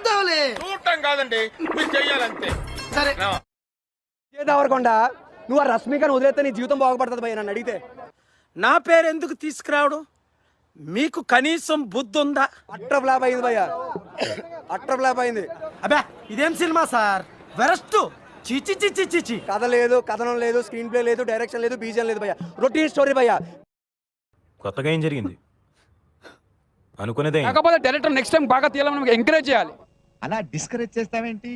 చూద్దాంలే. చూడటం కాదండి, మీరు చెయ్యాలంతే. సరే దేవరకొండ నువ్వు ఆ రష్మికను వదిలేస్తే నీ జీవితం బాగుపడుతుంది భయ్య నన్ను అడిగితే. నా పేరు ఎందుకు తీసుకురావడం? మీకు కనీసం బుద్ధి ఉందా? అట్టర్ ఫ్లాప్ అయింది భయ్య, అట్టర్ ఫ్లాప్ అయింది. అబ్బా ఇదేం సినిమా సార్, వెరస్ట్. చిచి చిచి చిచి. కథ లేదు, కథనం లేదు, స్క్రీన్ ప్లే లేదు, డైరెక్షన్ లేదు, బీజం లేదు భయ్య. రొటీన్ స్టోరీ భయ్య. కొత్తగా ఏం జరిగింది అనుకునేదే. కాకపోతే డైరెక్టర్ నెక్స్ట్ టైం బాగా తీయాలని ఎంకరేజ్ చేయాలి. అలా డిస్కరేజ్ చేస్తావేంటి?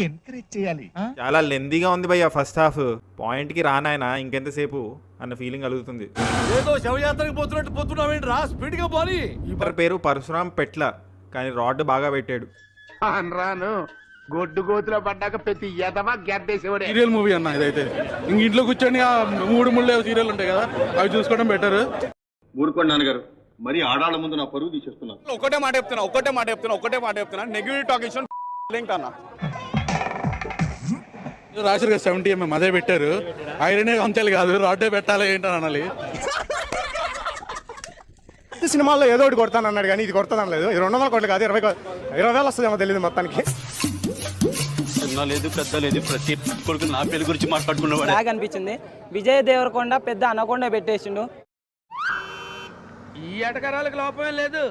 ఎంకరేజ్ చేయాలి. చాలా లెందీగా ఉంది భయ్య ఫస్ట్ హాఫ్. పాయింట్ కి రానాయన ఇంకెంతసేపు అన్న ఫీలింగ్ కలుగుతుంది. ఏదో శవయాత్రకు పోతున్నట్టు పోతున్నావేంటి రా, స్పీడ్ గా పోనీ. ఇతర పేరు పరశురామ్ పెట్ల, కానీ రాడ్ బాగా పెట్టాడు. రాను గొడ్డు గోతులో పడ్డాక ప్రతి ఎదవా గెడ్డేసేవాడే. సీరియల్ మూవీ అన్న ఇదైతే. ఇంక ఇంట్లో కూర్చొని ఆ 3 సీరియల్ ఉంటాయి కదా, అవి చూసుకోవడం బెటర్. ఊరుకోండి నాన్నగారు, మరి ఆడాళ్ళ ముందు నా పరువు తీసేస్తున్నా. ఒకటే మాట చెప్తున్నా నెగిటివ్ టాక్ ఇచ్చిన లింక్ అన్న రాశారు కదా 70mm అదే పెట్టారు. ఐరనే అంతేలు కాదు, రాడ్డే పెట్టాలి ఏంటని అనాలి. సినిమాల్లో ఏదో ఒకటి కొడతాను అన్నాడు కానీ ఇది కొడతాను లేదు. 200 కోట్లు కాదు, 20,000 వస్తుందేమో తెలియదు మొత్తానికి. చిన్న లేదు పెద్ద లేదు, ప్రతి కొడుకు నా పేరు గురించి మాట్లాడుకున్నవాడు. బాగా అనిపించింది. విజయ్ దేవరకొండ పెద్ద అనకొండ పెట్టేసిండు. ఈ ఎటకరాలకు లోపమే లేదు.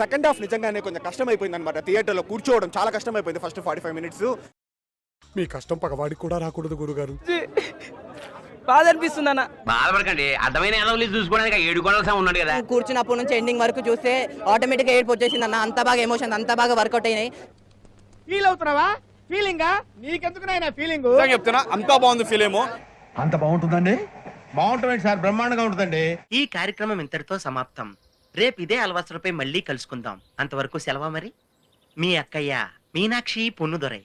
సెకండ్ హాఫ్ నిజంగానే కొంచెం కష్టం అయిపోయింది అనమాట. థియేటర్లో కూర్చోవడం చాలా కష్టం అయిపోయింది ఫస్ట్ 45 మినిట్స్. మీ కష్టం పగవాడికి కూడా రాకూడదు గురుగారు. బాధ అనిపిస్తుంది అన్న. బాధపడకండి, అర్థమైన ఎదవలు చూసుకోవడానికి 7 కోట్ల ఉన్నాడు కదా. కూర్చున్నప్పటి నుంచి ఎండింగ్ వరకు చూస్తే ఆటోమేటిక్ గా ఏడుపు వచ్చేసింది అన్న. అంత బాగా ఎమోషన్, అంత బాగా వర్కౌట్ అయినాయి. ఫీల్ అవుతున్నావా? ఫీలింగా నీకెందుకు ఫీలింగ్ చెప్తున్నా, అంతా బాగుంది ఫీల్ ఏమో. అంత బాగుంటుందండి? బాగుంటుంది సార్, బ్రహ్మాండంగా ఉంటుందండి. ఈ కార్యక్రమం ఇంతటితో సమాప్తం. రేపు ఇదే అలవాసులపై మళ్ళీ కలుసుకుందాం. అంతవరకు సెలవా మరి. మీ అక్కయ్య మీనాక్షి పొన్నుదొరై.